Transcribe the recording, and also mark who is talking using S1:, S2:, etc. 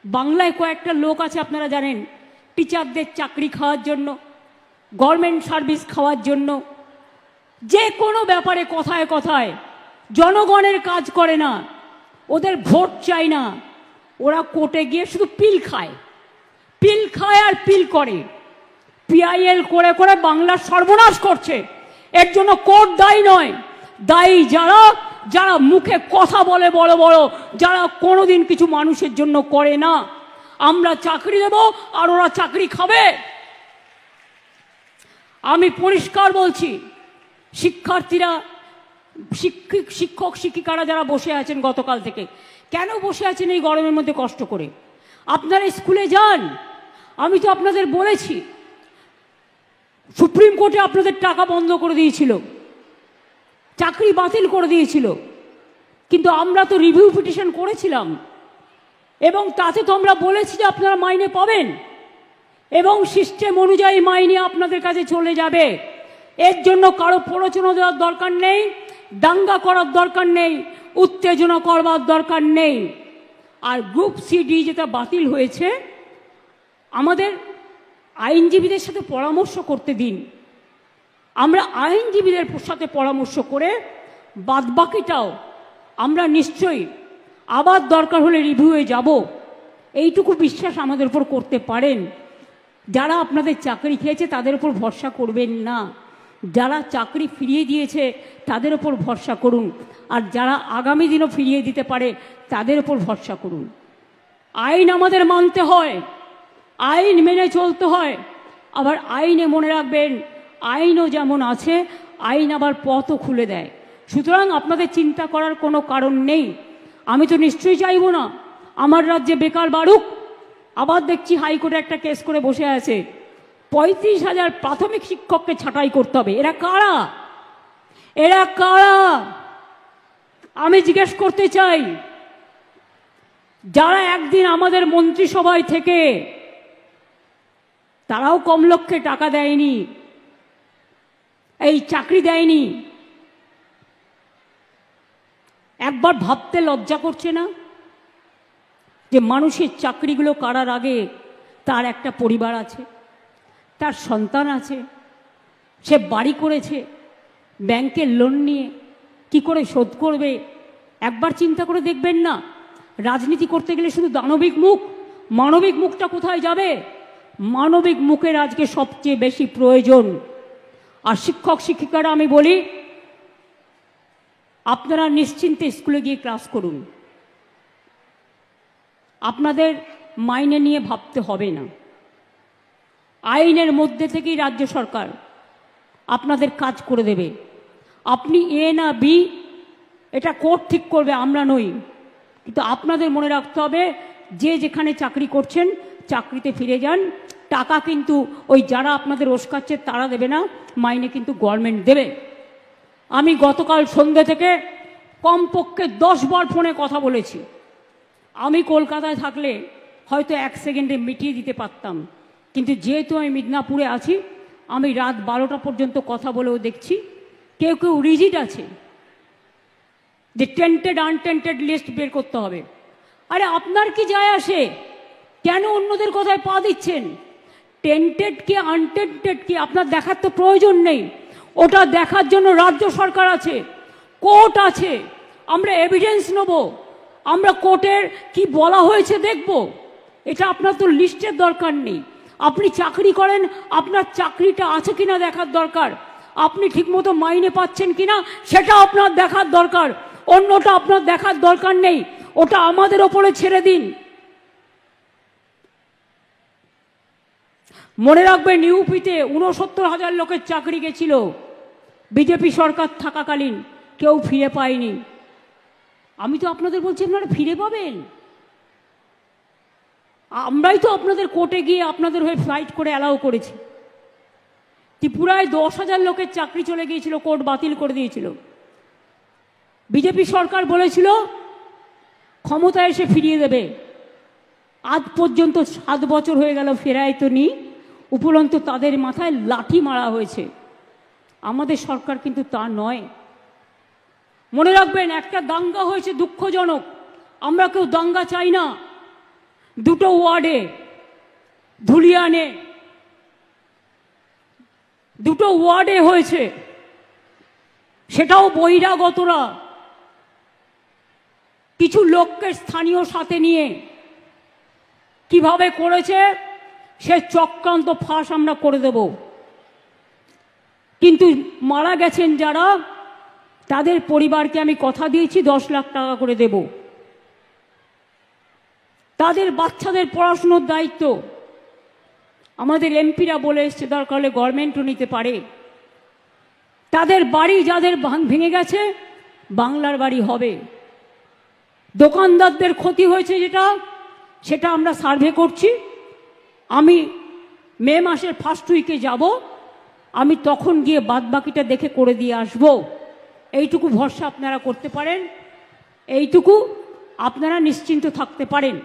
S1: বাংলায় কয়েকটা লোক আছে আপনারা জানেন, টিচারদের চাকরি খাওয়ার জন্য, গভর্নমেন্ট সার্ভিস খাওয়ার জন্য, যে কোনো ব্যাপারে কথায় কথায় জনগণের কাজ করে না, ওদের ভোট চাই না, ওরা কোর্টে গিয়ে শুধু পিল খায় আর পিল করে, পিআইএল করে করে বাংলার সর্বনাশ করছে। এর জন্য কোর্ট দায়ী নয়, দায়ী যারা যারা মুখে কথা বলে বড় বড়, যারা কোনোদিন কিছু মানুষের জন্য করে না। আমরা চাকরি দেব আর ওরা চাকরি খাবে। আমি পরিষ্কার বলছি, শিক্ষার্থীরা, শিক্ষক শিক্ষিকারা যারা বসে আছেন গতকাল থেকে, কেন বসে আছেন এই গরমের মধ্যে কষ্ট করে? আপনারা স্কুলে যান। আমি তো আপনাদের বলেছি, সুপ্রিম কোর্টে আপনাদের টাকা বন্ধ করে দিয়েছিল, চাকরি বাতিল করে দিয়েছিল, কিন্তু আমরা তো রিভিউ পিটিশন করেছিলাম এবং তাতে তো আমরা বলেছি যে আপনারা মাইনে পাবেন এবং সিস্টেম অনুযায়ী মাইনে আপনাদের কাছে চলে যাবে। এর জন্য কারো প্ররোচনা দেওয়ার দরকার নেই, দাঙ্গা করার দরকার নেই, উত্তেজনা করবার দরকার নেই। আর গ্রুপ সিডি যেটা বাতিল হয়েছে, আমাদের আইনজীবীদের সাথে পরামর্শ করতে দিন। আমরা আইনজীবীদের সাথে পরামর্শ করে বাদবাকিটাও আমরা নিশ্চয়ই আবার দরকার হলে রিভিউয়ে যাব, এইটুকু বিশ্বাস আমাদের উপর করতে পারেন। যারা আপনাদের চাকরি খেয়েছে তাদের উপর ভরসা করবেন না, যারা চাকরি ফিরিয়ে দিয়েছে তাদের উপর ভরসা করুন, আর যারা আগামী দিনও ফিরিয়ে দিতে পারে তাদের উপর ভরসা করুন। আইন আমাদের মানতে হয়, আইন মেনে চলতে হয়, আবার আইনে মনে রাখবেন আইনও যেমন আছে, আইন আবার পথও খুলে দেয়। সুতরাং আপনাদের চিন্তা করার কোনো কারণ নেই। আমি তো নিশ্চয়ই চাইব না আমার রাজ্যে বেকার বাড়ুক। আবার দেখছি হাইকোর্টে একটা কেস করে বসে আছে, 35,000 প্রাথমিক শিক্ষককে ছাঁটাই করতে হবে। এরা কারা? এরা কারা? আমি জিজ্ঞেস করতে চাই, যারা একদিন আমাদের মন্ত্রিসভায় থেকে, তারাও কম লক্ষ্যে টাকা দেয়নি, এই চাকরি দেয়নি, একবার ভাবতে লজ্জা করছে না যে মানুষের চাকরিগুলো করার আগে তার একটা পরিবার আছে, তার সন্তান আছে, সে বাড়ি করেছে, ব্যাংকের লোন নিয়ে কি করে শোধ করবে? একবার চিন্তা করে দেখবেন না? রাজনীতি করতে গেলে শুধু দানবিক মুখ, মানবিক মুখটা কোথায় যাবে? মানবিক মুখের আজকে সবচেয়ে বেশি প্রয়োজন। আর শিক্ষক শিক্ষিকারা আমি বলি, আপনারা নিশ্চিন্তে স্কুলে গিয়ে ক্লাস করুন, আপনাদের মাইনে নিয়ে ভাবতে হবে না। আইনের মধ্যে থেকেই রাজ্য সরকার আপনাদের কাজ করে দেবে। আপনি এ না বি এটা কোর্ট ঠিক করবে, আমরা নই। কিন্তু আপনাদের মনে রাখতে হবে, যে যেখানে চাকরি করছেন চাকরিতে ফিরে যান। টাকা কিন্তু ওই যারা আপনাদের ওস্কাচ্ছে তারা দেবে না, মাইনে কিন্তু গভর্নমেন্ট দেবে। আমি গতকাল সন্ধ্যে থেকে কমপক্ষে 10 বার ফোনে কথা বলেছি। আমি কলকাতায় থাকলে হয়তো 1 সেকেন্ডে মিটিয়ে দিতে পারতাম, কিন্তু যেহেতু আমি মিদনাপুরে আছি, আমি রাত 12টা পর্যন্ত কথা বলেও দেখছি কেউ কেউ রিজিড আছে যে টেন্টেড আনটেন্টেড লিস্ট বের করতে হবে। আরে আপনার কি যায় আসে? কেন অন্যদের কথায় পা দিচ্ছেন? টেন্টেড কি আনটেন্টেড কি আপনার দেখার তো প্রয়োজন নেই। ওটা দেখার জন্য রাজ্য সরকার আছে, কোর্ট আছে। আমরা এভিডেন্স নেব, আমরা কোর্টের কি বলা হয়েছে দেখব। এটা আপনার তো লিস্টের দরকার নেই। আপনি চাকরি করেন, আপনার চাকরিটা আছে কিনা দেখার দরকার, আপনি ঠিকমতো মাইনে পাচ্ছেন কিনা সেটা আপনার দেখার দরকার। অন্যটা আপনার দেখার দরকার নেই, ওটা আমাদের ওপরে ছেড়ে দিন। মনে রাখবেন, ইউপিতে 69,000 লোকের চাকরি গেছিল বিজেপি সরকার থাকাকালীন, কেউ ফিরে পায়নি। আমি তো আপনাদের বলছি আপনারা ফিরে পাবেন। আমরাই তো আপনাদের কোর্টে গিয়ে আপনাদের হয়ে ফাইট করে অ্যালাউ করেছি। ত্রিপুরায় 10,000 লোকের চাকরি চলে গিয়েছিল, কোর্ট বাতিল করে দিয়েছিল। বিজেপি সরকার বলেছিল ক্ষমতায় এসে ফিরিয়ে দেবে। আজ পর্যন্ত 7 বছর হয়ে গেল, ফেরায় তো নি, উপরন্তু তাদের মাথায় লাঠি মারা হয়েছে। আমাদের সরকার কিন্তু তা নয়। মনে রাখবেন, একটা দাঙ্গা হয়েছে দুঃখজনক, আমরা কেউ দাঙ্গা চাই না, দুটো ওয়ার্ডে ধুলিয়ানে দুটো ওয়ার্ডে হয়েছে, সেটাও বহিরাগতরা কিছু লোককে স্থানীয় সাথে নিয়ে কিভাবে করেছে সে চক্রান্ত ফাঁস আমরা করে দেব। কিন্তু মারা গেছেন যারা, তাদের পরিবারকে আমি কথা দিয়েছি 10 লাখ টাকা করে দেব। তাদের বাচ্চাদের পড়াশুনোর দায়িত্ব আমাদের এমপিরা বলে এসছে, দরকার হলে গভর্নমেন্টও নিতে পারে। তাদের বাড়ি যাদের ভেঙে গেছে বাংলার বাড়ি হবে। দোকানদারদের ক্ষতি হয়েছে সেটা আমরা সার্ভে করছি। আমি মে মাসের ফার্স্ট উইকে যাব, আমি তখন গিয়ে বাদবাকিটা দেখে করে দিয়ে আসব। এইটুকু ভরসা আপনারা করতে পারেন, এইটুকু আপনারা নিশ্চিন্ত থাকতে পারেন।